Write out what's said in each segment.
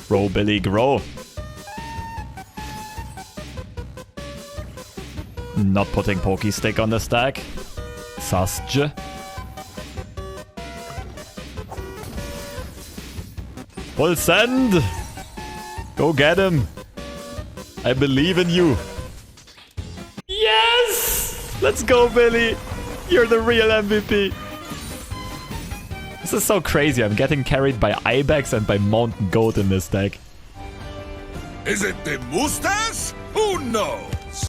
Grow, Billy, grow. Not putting Pokestick on the stack. Sasj. Full send! Go get him! I believe in you. Yes! Let's go, Billy! You're the real MVP. This is so crazy. I'm getting carried by Ibex and by Mountain Goat in this deck. Is it the mustache? Who knows?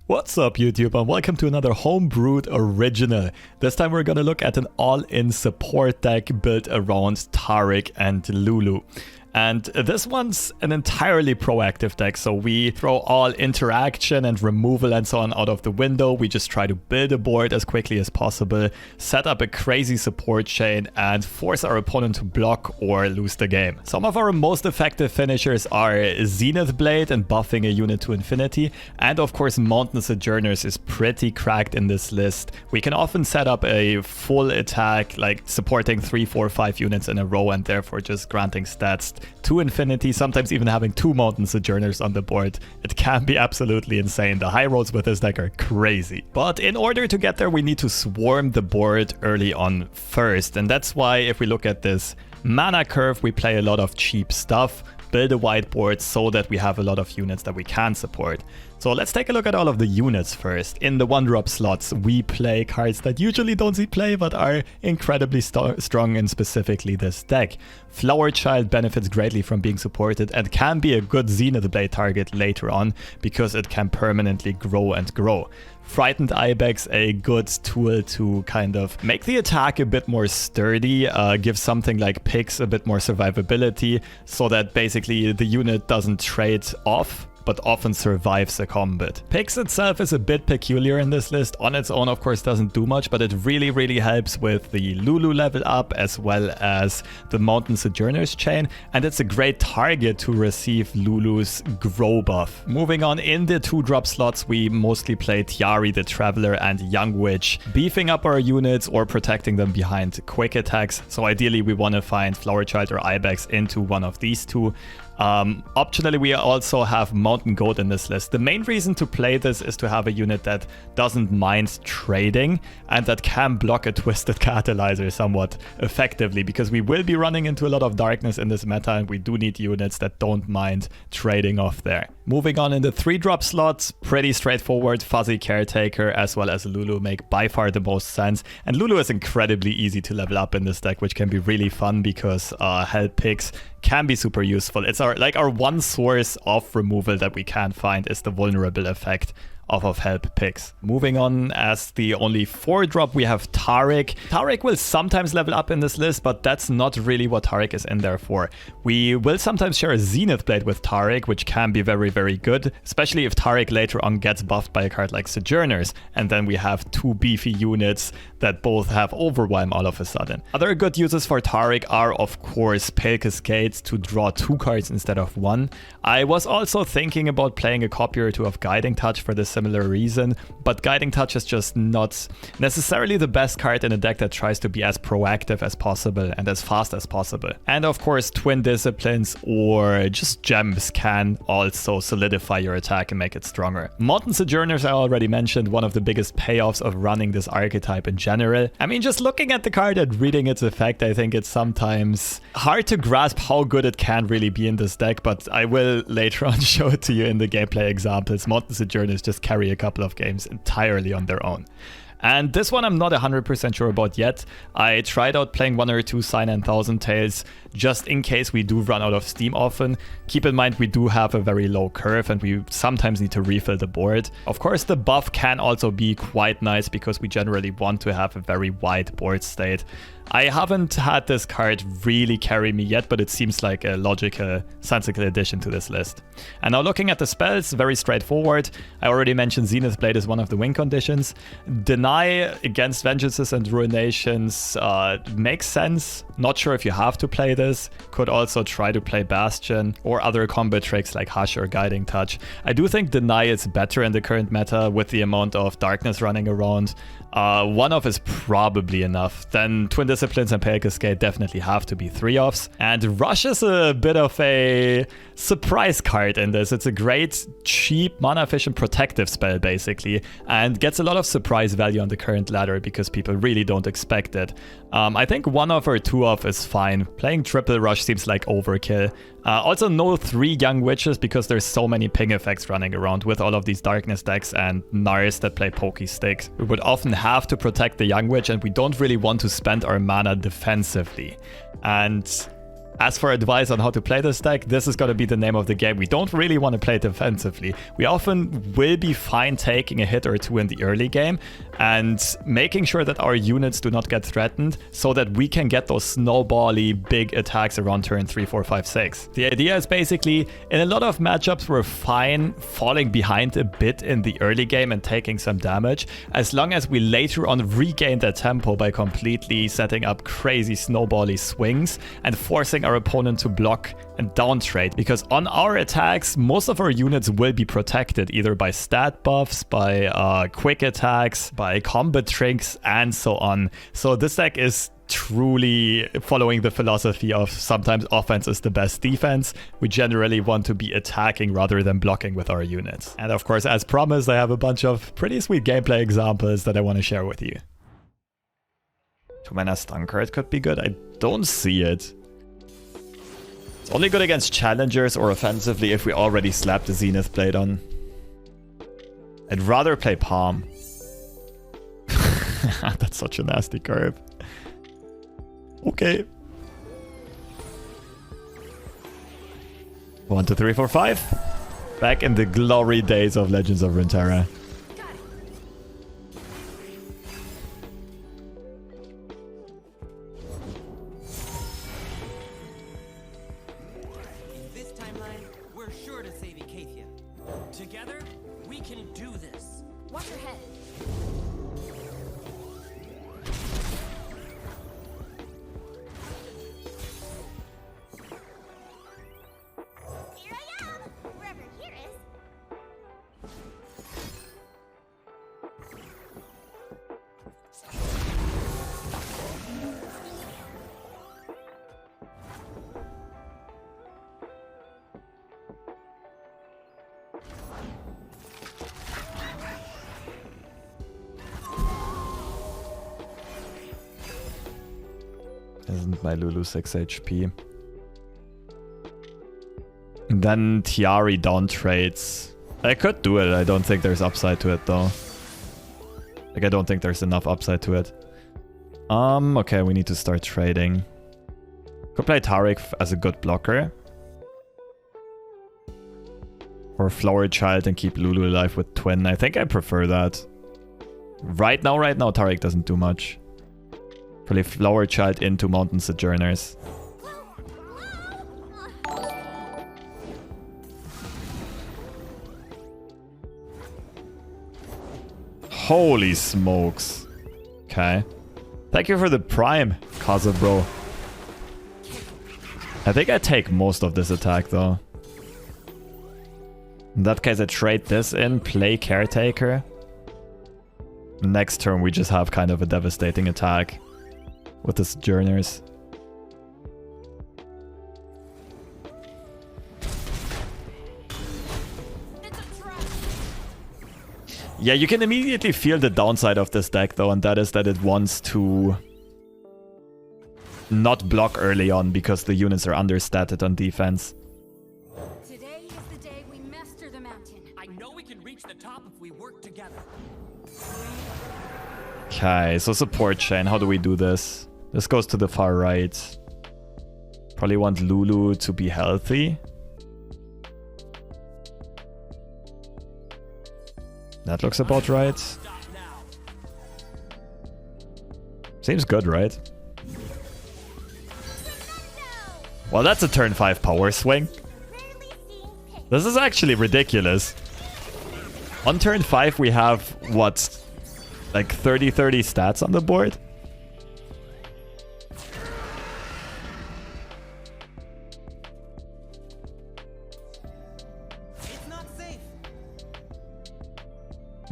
What's up, YouTube, and welcome to another homebrewed original. This time we're gonna look at an all-in support deck built around Taric and Lulu. And this one's an entirely proactive deck, so we throw all interaction and removal and so on out of the window. We just try to build a board as quickly as possible, set up a crazy support chain, and force our opponent to block or lose the game. Some of our most effective finishers are Zenith Blade and buffing a unit to infinity, and of course Mountain Sojourners is pretty cracked in this list. We can often set up a full attack, like supporting 3, 4, 5 units in a row and therefore just granting stats to infinity, sometimes even having 2 Mountain Sojourners on the board. It can be absolutely insane. The high rolls with this deck are crazy. But in order to get there, we need to swarm the board early on first. And that's why if we look at this mana curve, we play a lot of cheap stuff, build a wide board so that we have a lot of units that we can support. So let's take a look at all of the units first. In the 1-drop slots, we play cards that usually don't see play but are incredibly strong in specifically this deck. Flower Child benefits greatly from being supported and can be a good Zenith Blade target later on because it can permanently grow and grow. Frightened Ibex, a good tool to kind of make the attack a bit more sturdy, give something like Pyke a bit more survivability so that basically the unit doesn't trade off, but often survives a combat. Pyke itself is a bit peculiar in this list. On its own, of course, doesn't do much, but it really helps with the Lulu level up as well as the Mountain Sojourners chain, and it's a great target to receive Lulu's grow buff. Moving on, in the 2-drop slots, we mostly play Tyari the Traveler and Young Witch, beefing up our units or protecting them behind quick attacks. So ideally, we want to find Flower Child or Ibex into one of these two. Optionally, we also have Mountain Goat in this list. The main reason to play this is to have a unit that doesn't mind trading and that can block a Twisted Catalyzer somewhat effectively, because we will be running into a lot of darkness in this meta and we do need units that don't mind trading off there. Moving on, in the 3-drop slots, pretty straightforward. Fuzzy Caretaker as well as Lulu make by far the most sense, and Lulu is incredibly easy to level up in this deck, which can be really fun because help picks can be super useful. It's our one source of removal that we can find is the vulnerable effect of help picks. Moving on, as the only 4-drop, we have Taric. Taric will sometimes level up in this list, but that's not really what Taric is in there for. We will sometimes share a Zenith Blade with Taric, which can be very good, especially if Taric later on gets buffed by a card like Sojourners, and then we have 2 beefy units that both have overwhelm all of a sudden. Other good uses for Taric are, of course, Pale Cascades to draw 2 cards instead of 1. I was also thinking about playing a copy or 2 of Guiding Touch for this similar reason, but Guiding Touch is just not necessarily the best card in a deck that tries to be as proactive as possible and as fast as possible. And of course, Twin Disciplines or just gems can also solidify your attack and make it stronger. Mountain Sojourners, I already mentioned, one of the biggest payoffs of running this archetype in general. I mean, just looking at the card and reading its effect, I think it's sometimes hard to grasp how good it can really be in this deck, but I will later on show it to you in the gameplay examples. Mountain Sojourners just carry a couple of games entirely on their own. And this one I'm not 100% sure about yet. I tried out playing 1 or 2 sai'nen Thousand Tales just in case we do run out of steam often. Keep in mind we do have a very low curve and we sometimes need to refill the board. Of course, the buff can also be quite nice because we generally want to have a very wide board state. I haven't had this card really carry me yet, but it seems like a logical, sensible addition to this list. And now looking at the spells, very straightforward. I already mentioned Zenith Blade is one of the win conditions. Deny Nai against Vengeances and Ruinations makes sense. Not sure if you have to play this. Could also try to play Bastion or other combat tricks like Hush or Guiding Touch. I do think Deny is better in the current meta with the amount of darkness running around. One off is probably enough. Then Twin Disciplines and Pale Cascade definitely have to be 3 offs. And Rush is a bit of a surprise card in this. It's a great, cheap, mana efficient protective spell basically, and gets a lot of surprise value on the current ladder because people really don't expect it. I think 1 off or 2 off is fine. Playing Triple Rush seems like overkill. Also no 3 Young Witches because there's so many ping effects running around with all of these darkness decks and Nars that play pokey sticks. We would often have to protect the Young Witch and we don't really want to spend our mana defensively. And as for advice on how to play this deck, this is going to be the name of the game. We don't really want to play defensively. We often will be fine taking a hit or 2 in the early game and making sure that our units do not get threatened so that we can get those snowbally big attacks around turn 3, 4, 5, 6. The idea is basically, in a lot of matchups, we're fine falling behind a bit in the early game and taking some damage, as long as we later on regain that tempo by completely setting up crazy snowbally swings and forcing our opponent to block and down trade, because on our attacks most of our units will be protected either by stat buffs, by quick attacks, by combat tricks and so on. So this deck is truly following the philosophy of sometimes offense is the best defense. We generally want to be attacking rather than blocking with our units. And of course, as promised, I have a bunch of pretty sweet gameplay examples that I want to share with you. 2-mana stun card could be good. I don't see it. It's only good against challengers or offensively if we already slapped the Zenith Blade on. I'd rather play Palm. That's such a nasty curve. Okay. 1, 2, 3, 4, 5. Back in the glory days of Legends of Runeterra. Isn't my Lulu 6 HP? And then Tyari down trades. I could do it. I don't think there's upside to it though. Like I don't think there's enough upside to it. Okay, we need to start trading. Could play Taric as a good blocker. Or Flower Child and keep Lulu alive with Twin. I think I prefer that. Right now, Taric doesn't do much. Probably Flower Child into Mountain Sojourners. Holy smokes. Okay. Thank you for the prime, Kaza bro. I think I take most of this attack though. In that case I trade this in, play Caretaker. Next turn we just have kind of a devastating attack with the Sojourners. Yeah, you can immediately feel the downside of this deck though, and that is that it wants to not block early on because the units are understated on defense. Today is the day we master the mountain. I know we can reach the top if we work together. Okay, so support chain, how do we do this? This goes to the far right. Probably want Lulu to be healthy. That looks about right. Seems good, right? Well, that's a turn 5 power swing. This is actually ridiculous. On turn 5 we have, what? like 30-30 stats on the board.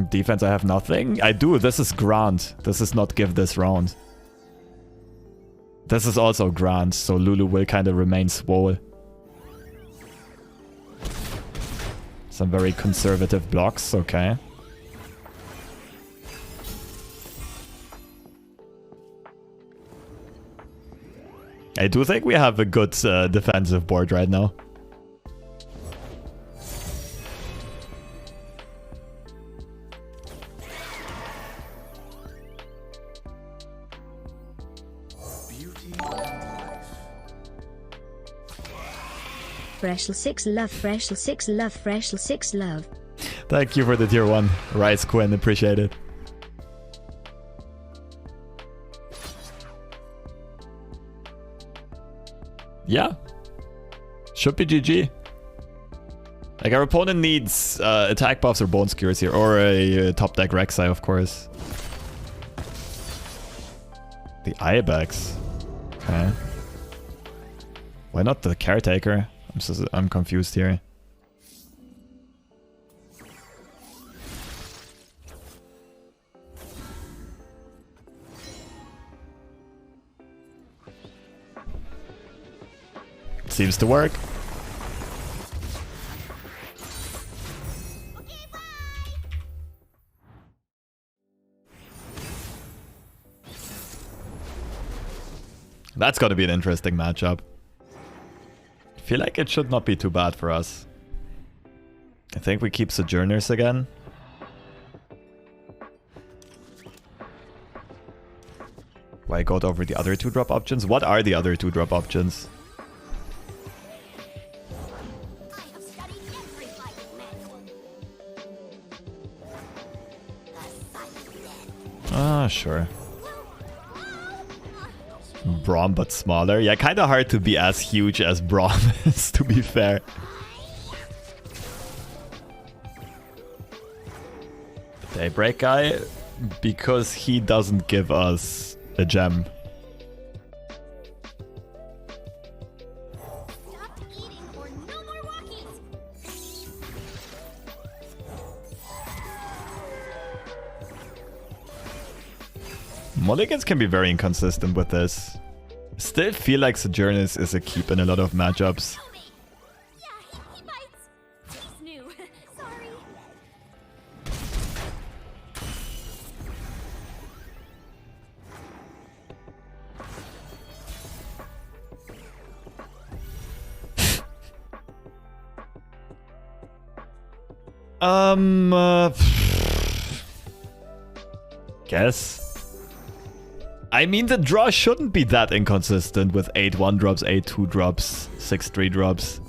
Defense, I have nothing. I do. This is Grant. This is not give this round. This is also Grant, so Lulu will kind of remain swole. Some very conservative blocks, okay. I do think we have a good defensive board right now. FreshL6 love, FreshL6 love, FreshL6 love. Thank you for the tier 1. Rice Quinn, appreciate it. Yeah. Should be GG. Like, our opponent needs attack buffs or bone skewers here, or a top deck Rek'Sai, of course. The Ibex. Okay. Why not the caretaker? I'm confused here. Seems to work. That's gotta be an interesting matchup. I feel like it should not be too bad for us. I think we keep Sojourners again. Why go over the other 2-drop options? What are the other 2-drop options? Ah, sure. Braum, but smaller. Yeah, kind of hard to be as huge as Braum is, to be fair. Daybreak guy, because he doesn't give us a gem. Mulligans can be very inconsistent with this. Still feel like Sojourners is a keep in a lot of matchups. Yeah, he bites. He's new. Sorry. Guess. I mean, the draw shouldn't be that inconsistent with 8 1-drops, 8 2-drops, 6 3-drops.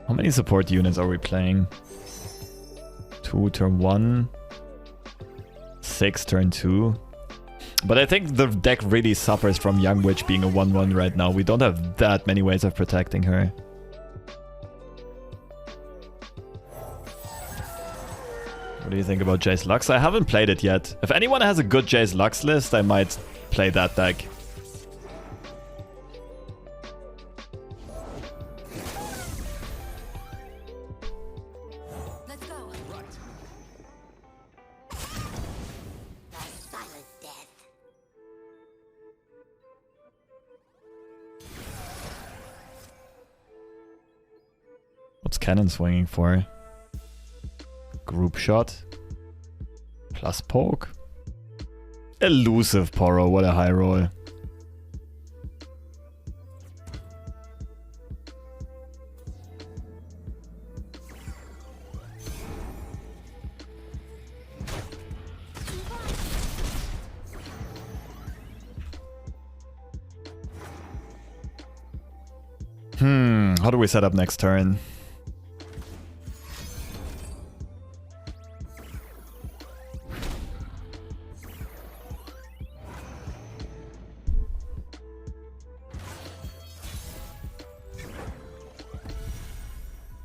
How many support units are we playing? 2 turn 1, 6 turn 2. But I think the deck really suffers from Young Witch being a 1-1 right now. We don't have that many ways of protecting her. What do you think about Jace Lux? I haven't played it yet. If anyone has a good Jace Lux list, I might play that deck. Let's go. What's Kennen swinging for? Group shot. Plus poke. Elusive Poro, what a high roll. How do we set up next turn?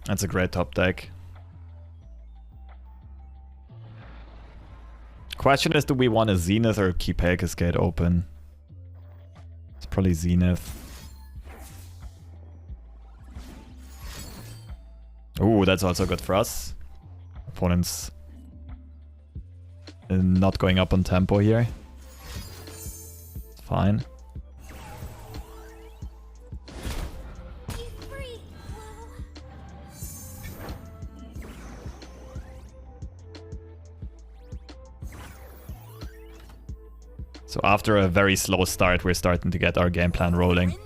That's a great top deck. Question is, do we want a Zenith or keep Pyke's gate open? It's probably Zenith. Ooh, that's also good for us. Opponent's not going up on tempo here. It's fine. So after a very slow start, we're starting to get our game plan rolling.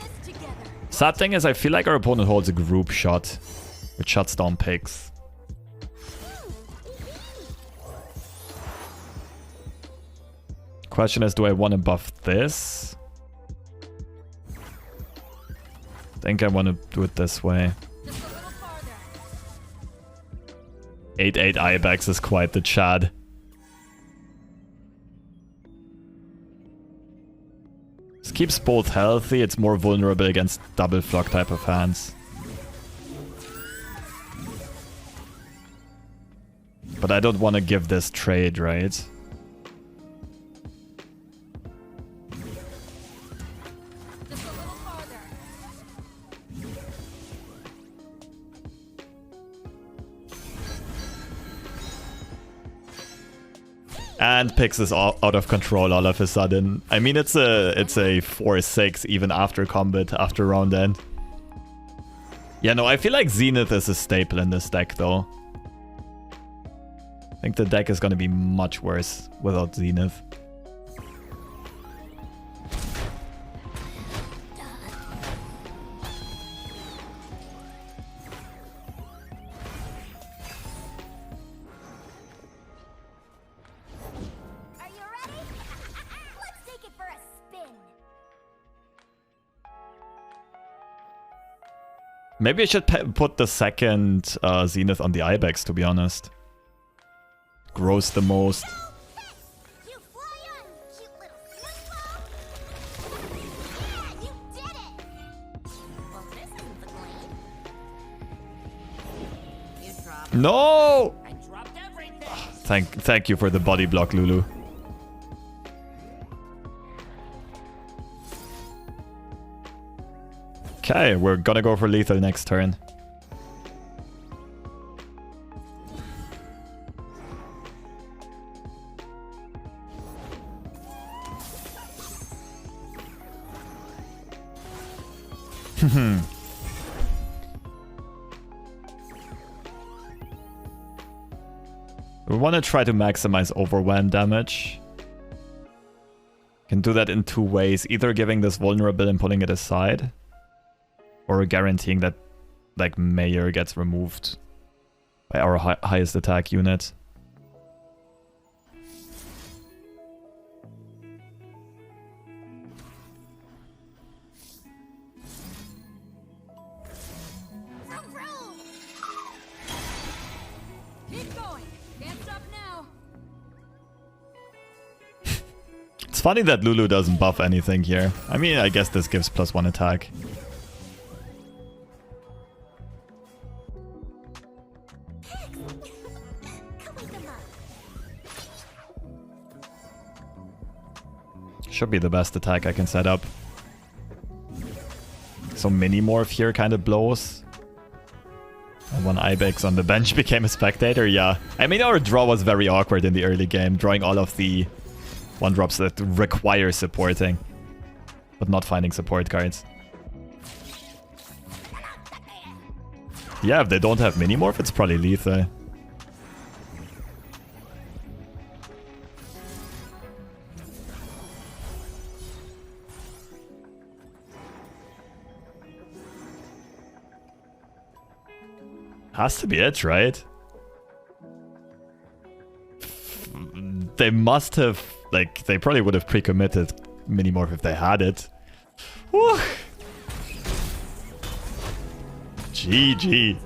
Sad thing is, I feel like our opponent holds a group shot, which shuts down Pyke's. Question is, do I want to buff this? I think I want to do it this way. 8-8 Ibex is quite the Chad. This keeps both healthy, it's more vulnerable against double flock type of hands. But I don't want to give this trade, right? And Pyke is out of control all of a sudden. I mean, it's a 4-6 even after combat, after round end. Yeah, no, I feel like Zenith is a staple in this deck, though. I think the deck is going to be much worse without Zenith. Maybe I should put the second Zenith on the Ibex, to be honest. Grows the most. No! Thank you for the body block, Lulu. Okay, we're gonna go for lethal next turn. We want to try to maximize overwhelm damage. Can do that in two ways, either giving this vulnerable and putting it aside, or guaranteeing that, like, Mayor gets removed by our highest attack unit. Keep going. Can't stop now. It's funny that Lulu doesn't buff anything here. I mean, I guess this gives +1 attack. Should be the best attack I can set up. So Mini-Morph here kind of blows. And one Ibex on the bench became a spectator, yeah. I mean, our draw was very awkward in the early game, drawing all of the 1-drops that require supporting, but not finding support cards. Yeah, if they don't have Mini-Morph, it's probably lethal. Has to be it, right? They must have, like, they probably would have pre-committed Mini-Morph if they had it. Woo! GG.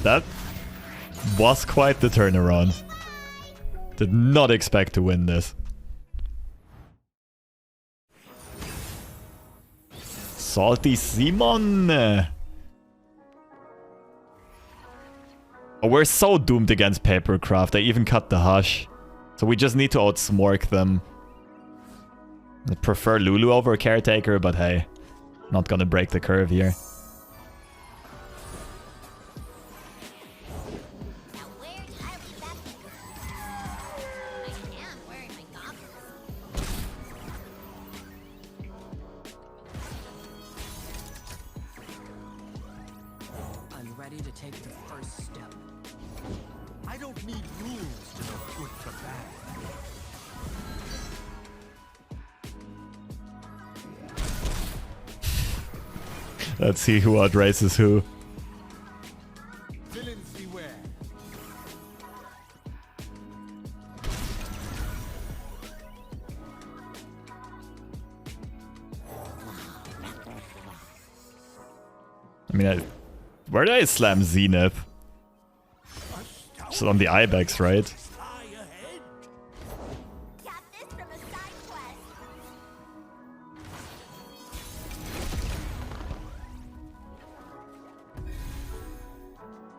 That was quite the turnaround. Did not expect to win this. Salty Simon. Oh, we're so doomed against Papercraft. They even cut the Hush. So we just need to outsmork them. I prefer Lulu over Caretaker, but hey. Not gonna break the curve here. Let's see who outraces who. Villains beware. I mean, where did I slam Zenith? It's on the Ibex, right?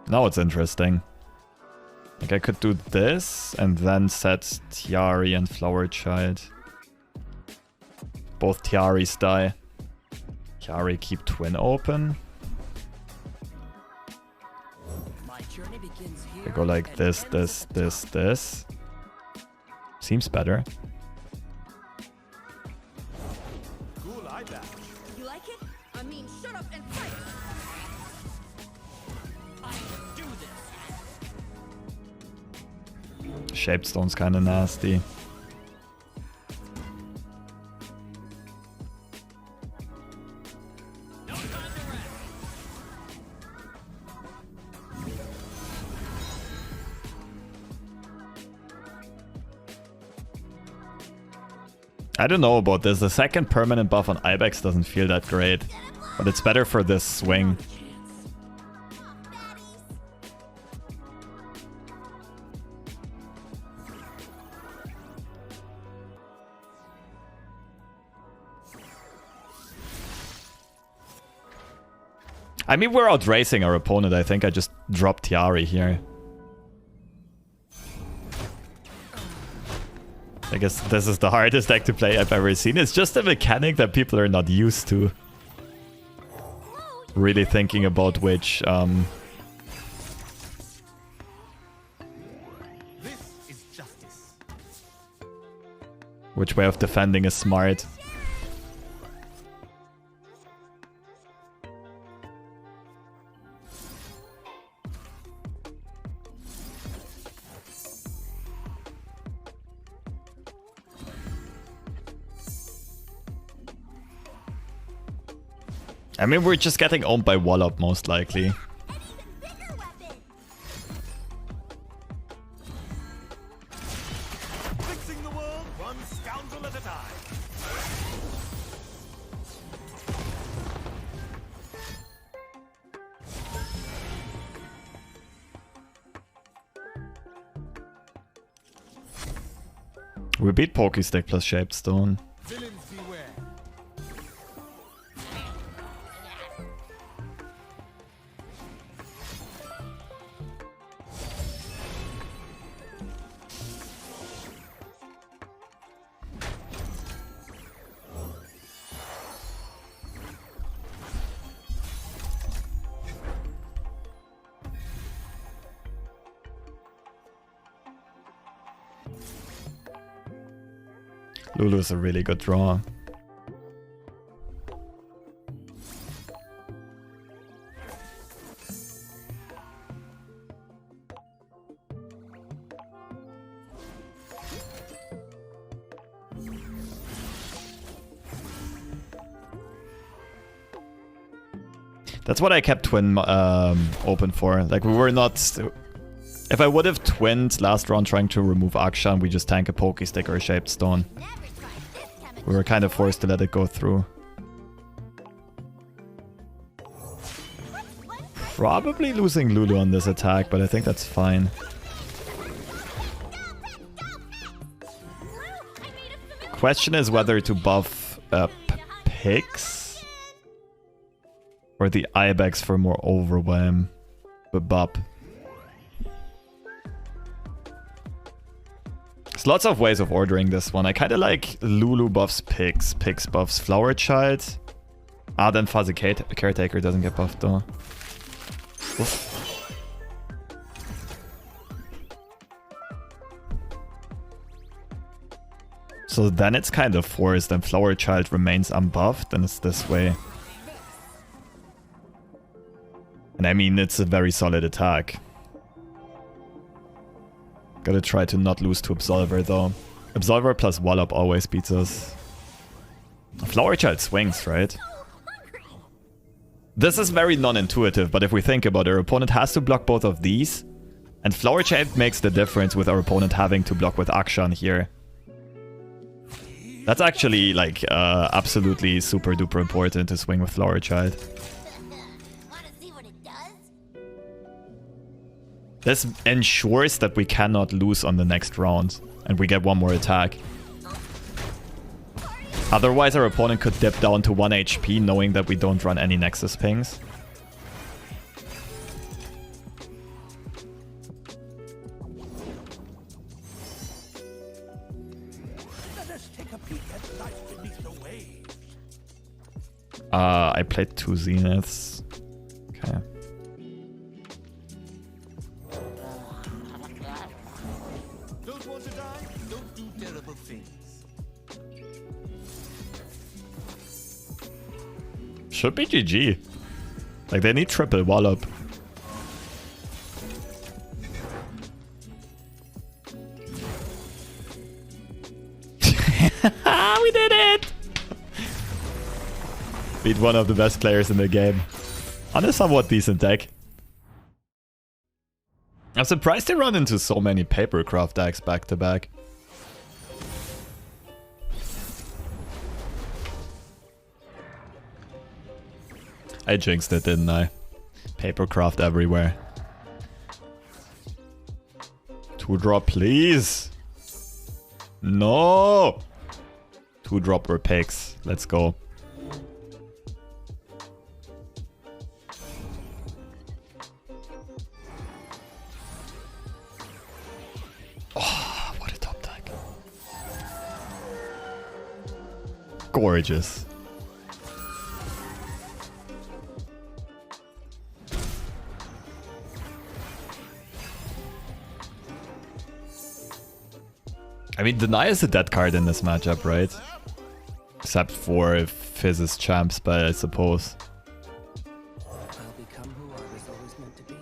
Now it's interesting. Like I could do this and then set Tyari and Flower Child. Both Tiaris die. Tyari keep Twin open. I go like this, this, this, this. Seems better. Cool eye back. You like it? I mean, shut up and fight! Shaped Stone's kinda nasty. I don't know about this. The second permanent buff on Ibex doesn't feel that great. But it's better for this swing. I mean, we're outracing our opponent. I think I just dropped Tyari here. I guess this is the hardest deck to play I've ever seen. It's just a mechanic that people are not used to. Really thinking about which way of defending is smart. I mean, we're just getting owned by Wallop, most likely. Fixing the world one scoundrel at a time. We beat Pokestick plus Shaped Stone. Villains beware. Lulu's a really good draw. That's what I kept Twin open for. Like, we were not... If I would have twinned last round trying to remove Akshan, we just tank a Pokestick or a Shaped Stone. We were kind of forced to let it go through. Probably losing Lulu on this attack, but I think that's fine. Question is whether to buff Pix or the Ibex for more overwhelm. But Bop. There's lots of ways of ordering this one. I kind of like Lulu buffs Pix, Pix buffs Flower Child. Ah, then Fuzzy Caretaker doesn't get buffed though. Oof. So then it's kind of forced, and Flower Child remains unbuffed, and it's this way. And I mean, it's a very solid attack. Gotta try to not lose to Absolver though. Absolver plus Wallop always beats us. Flower Child swings, right? This is very non-intuitive, but if we think about it, our opponent has to block both of these. And Flower Child makes the difference with our opponent having to block with Akshan here. That's actually, like, absolutely super duper important to swing with Flower Child. Wanna see what it does? This ensures that we cannot lose on the next round, and we get one more attack. Otherwise, our opponent could dip down to 1 HP, knowing that we don't run any Nexus pings. I played 2 Zeniths. Okay. Don't want to die? Don't do terrible things. Should be GG. Like, they need triple Wallop. We did it! Beat one of the best players in the game. On a somewhat decent deck. I'm surprised they run into so many Papercraft decks back to back. I jinxed it, didn't I? Papercraft everywhere. 2-drop, please. No! 2-drop or picks. Let's go. Oh, what a top deck. Gorgeous. I mean, Deny is a dead card in this matchup, right? Except for Fizz's champ spell, I suppose. I'll become who I was always meant to be.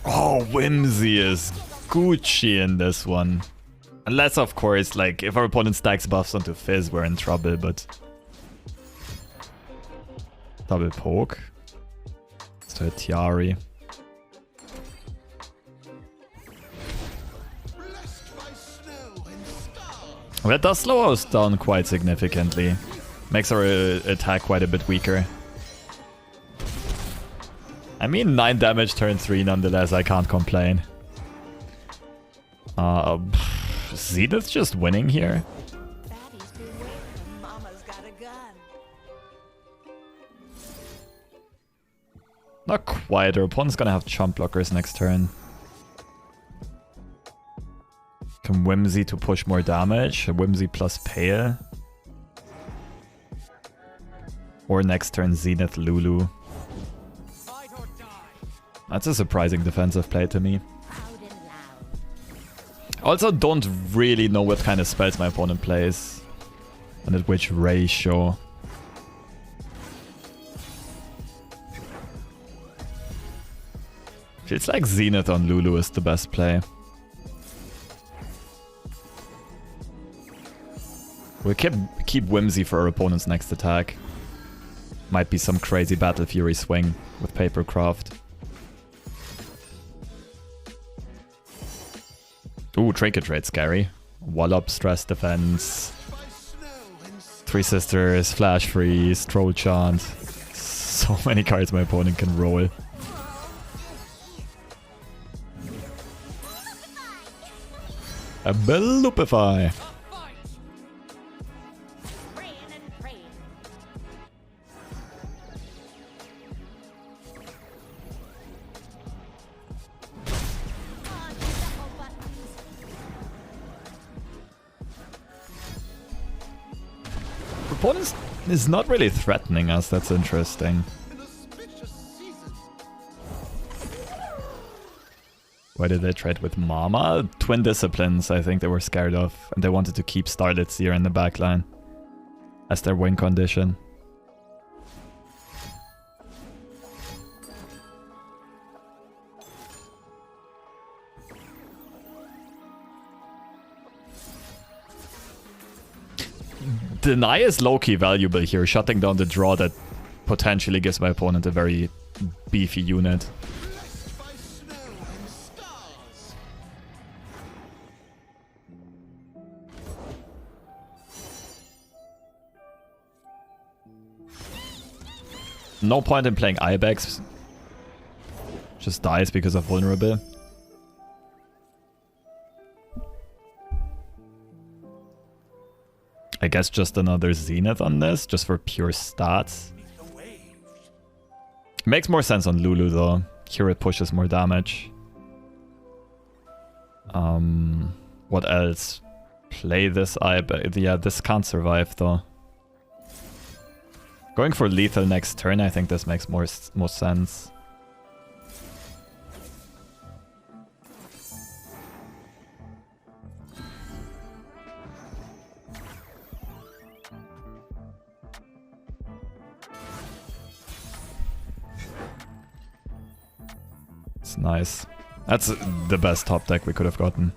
Oh, Whimsy is Gucci in this one. Unless, of course, like, if our opponent stacks buffs onto Fizz, we're in trouble, but... Double poke. Let's do a tyari. That does slow us down quite significantly. Makes our attack quite a bit weaker. I mean, 9 damage turn 3 nonetheless, I can't complain. Zenith just winning here? Baddies beware, Mama's got a gun. Not quite, our opponent's gonna have chump blockers next turn. Can Whimsy to push more damage? Whimsy plus Pale. Or next turn Zenith Lulu. That's a surprising defensive play to me. Also don't really know what kind of spells my opponent plays. And at which ratio. Feels like Zenith on Lulu is the best play. We'll keep Whimsy for our opponent's next attack. Might be some crazy Battle Fury swing with Papercraft. Ooh, Trinket Trade scary. Wallop, Stress Defense. 3 Sisters, Flash Freeze, Troll Chant. So many cards my opponent can roll. A Belupify. opponent is not really threatening us. That's interesting. Why did they trade with Mama? Twin disciplines, I think they were scared of. And they wanted to keep Starlets here in the backline as their win condition. Deny is low-key valuable here, shutting down the draw that potentially gives my opponent a very beefy unit. No point in playing Ibex. Just dies because of vulnerable. I guess just another Zenith on this, just for pure stats. Makes more sense on Lulu though. Here it pushes more damage. What else? Play this Ibex. Yeah, this can't survive though. Going for lethal next turn, I think this makes more sense. It's nice. That's the best top deck we could have gotten.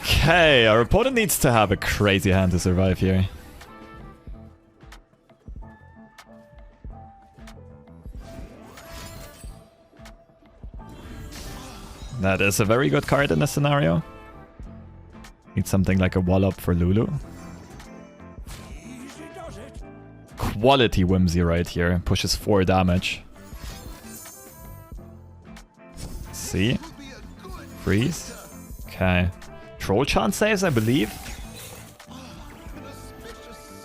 Okay, our opponent needs to have a crazy hand to survive here. That is a very good card in this scenario. Need something like a wall-up for Lulu. Quality whimsy right here. Pushes 4 damage. See? Freeze. Okay. Troll chance saves, I believe.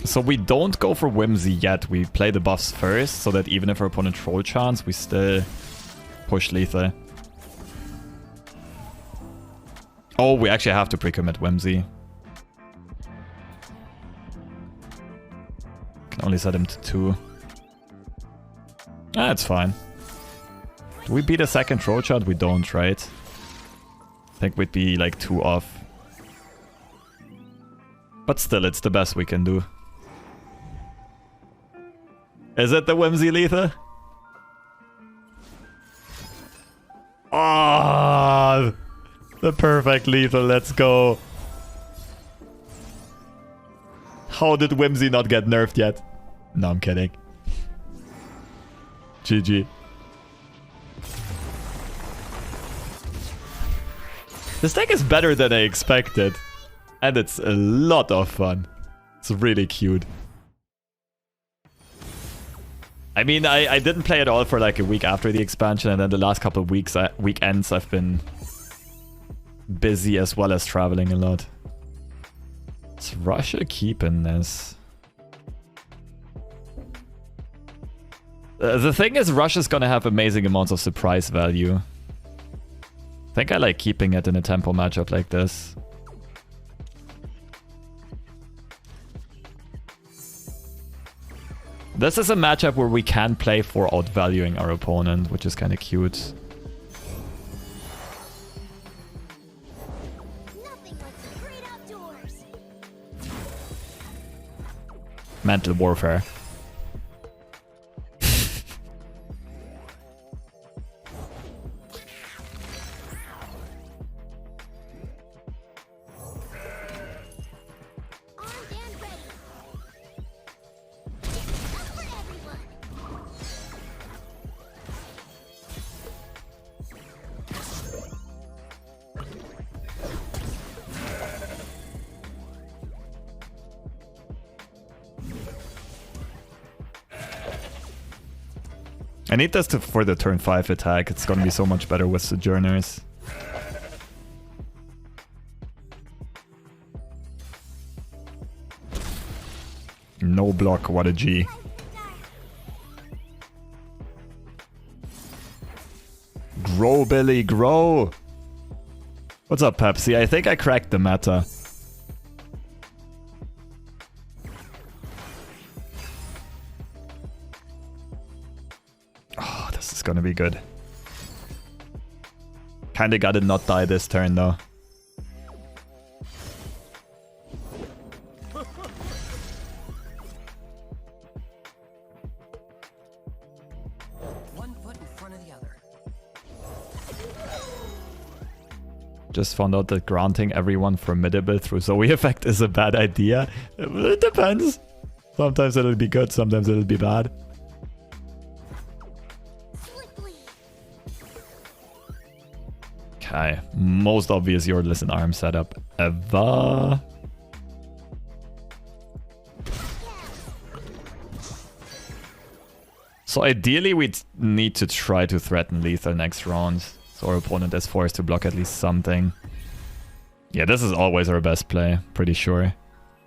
So we don't go for whimsy yet. We play the buffs first, so that even if our opponent troll chance, we still push lethal. Oh, we actually have to pre-commit whimsy. Can only set him to 2. Ah, it's fine. Do we beat a second troll shot? We don't, right? I think we'd be like 2 off. But still, it's the best we can do. Is it the whimsy lethal? Ah, the perfect lethal, let's go. How did whimsy not get nerfed yet? No, I'm kidding. GG. This deck is better than I expected. And it's a lot of fun. It's really cute. I mean, I didn't play it all for like a week after the expansion, and then the last couple of weekends I've been busy as well as traveling a lot. Is Russia keeping this? The thing is, Russia's gonna have amazing amounts of surprise value. I think I like keeping it in a tempo matchup like this. This is a matchup where we can play for outvaluing our opponent, which is kind of cute. Mental warfare. I need this for the turn 5 attack. It's gonna be so much better with sojourners. No block, what a G. Grow, Billy, grow. What's up, Pepsi? I think I cracked the meta. Oh, this is gonna be good. Kinda gotta not die this turn, though. One foot in front of the other. Just found out that granting everyone formidable through Zoe effect is a bad idea. It depends. Sometimes it'll be good, sometimes it'll be bad. Okay, most obvious Yordles and arm setup ever. So ideally we'd need to try to threaten lethal next round. So our opponent is forced to block at least something. Yeah, this is always our best play, pretty sure.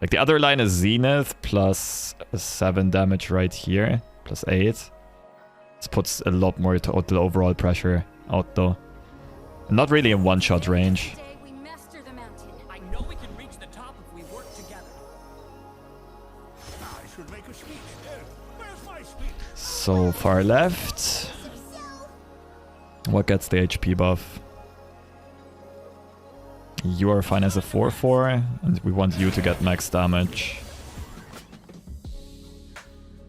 Like the other line is Zenith plus 7 damage right here, plus 8. This puts a lot more total overall pressure out though. Not really in one-shot range. Today we master the mountain. I know we can reach the top if we work together. I should make a speech. Where's my speech? So far left. What gets the HP buff? You are fine as a 4-4, and we want you to get max damage.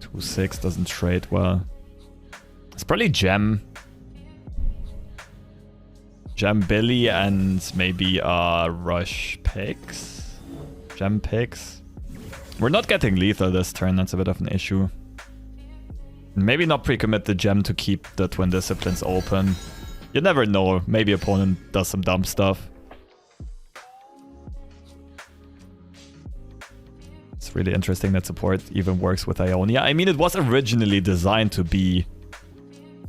2-6 doesn't trade well. It's probably Gem. Gem Billy and maybe Rush picks. Gem picks. We're not getting lethal this turn, that's a bit of an issue. Maybe not pre-commit the gem to keep the Twin Disciplines open. You never know, maybe opponent does some dumb stuff. It's really interesting that support even works with Ionia. I mean, it was originally designed to be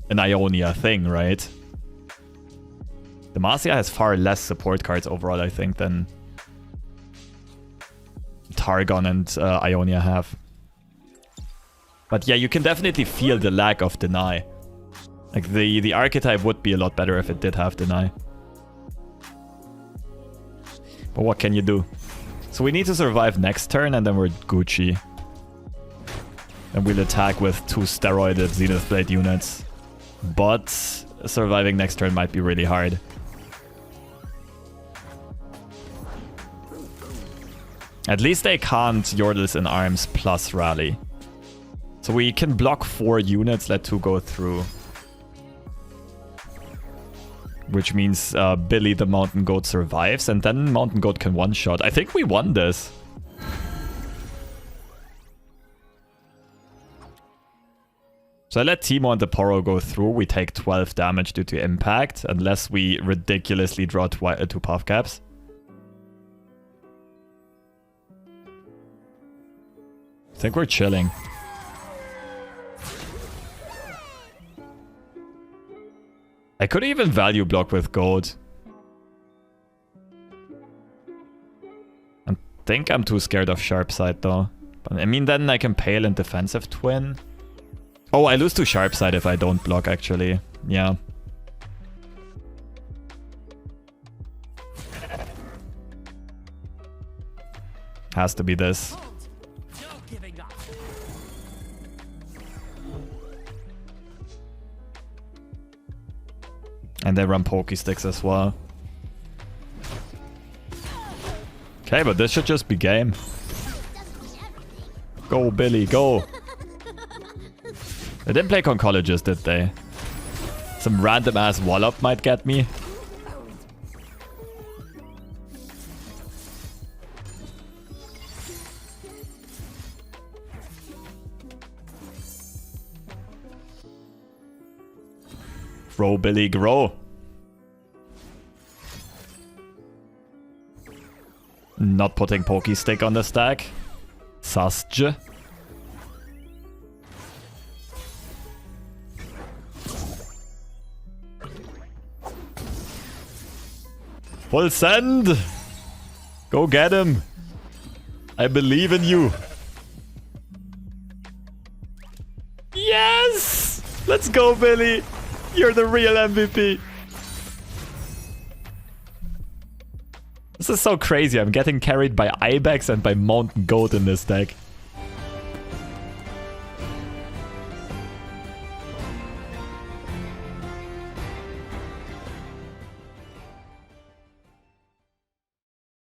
an Ionia thing, right? Demacia has far less support cards overall, I think, than Targon and Ionia have. But yeah, you can definitely feel the lack of Deny. Like, the archetype would be a lot better if it did have Deny. But what can you do? So we need to survive next turn and then we're Gucci. And we'll attack with 2 steroided Zenith Blade units. But surviving next turn might be really hard. At least they can't Yordles in arms plus rally. So we can block 4 units, let 2 go through. Which means Billy the Mountain Goat survives, and then Mountain Goat can one-shot. I think we won this. So I let Teemo and the Poro go through. We take 12 damage due to impact, unless we ridiculously draw 2 puff caps. I think we're chilling. I could even value block with gold. I think I'm too scared of sharp side though. But I mean, then I can pale and defensive twin. Oh, I lose to sharp side if I don't block actually. Yeah. Has to be this. No giving up. And they run Pokesticks as well. Okay, but this should just be game. Go, Billy, go. They didn't play Concologist, did they? Some random ass wallop might get me. Grow, Billy, grow. Not putting Pokestick on the stack. Sasj. Full send! Go get him! I believe in you! Yes! Let's go, Billy! You're the real MVP! This is so crazy. I'm getting carried by Ibex and by Mountain Goat in this deck.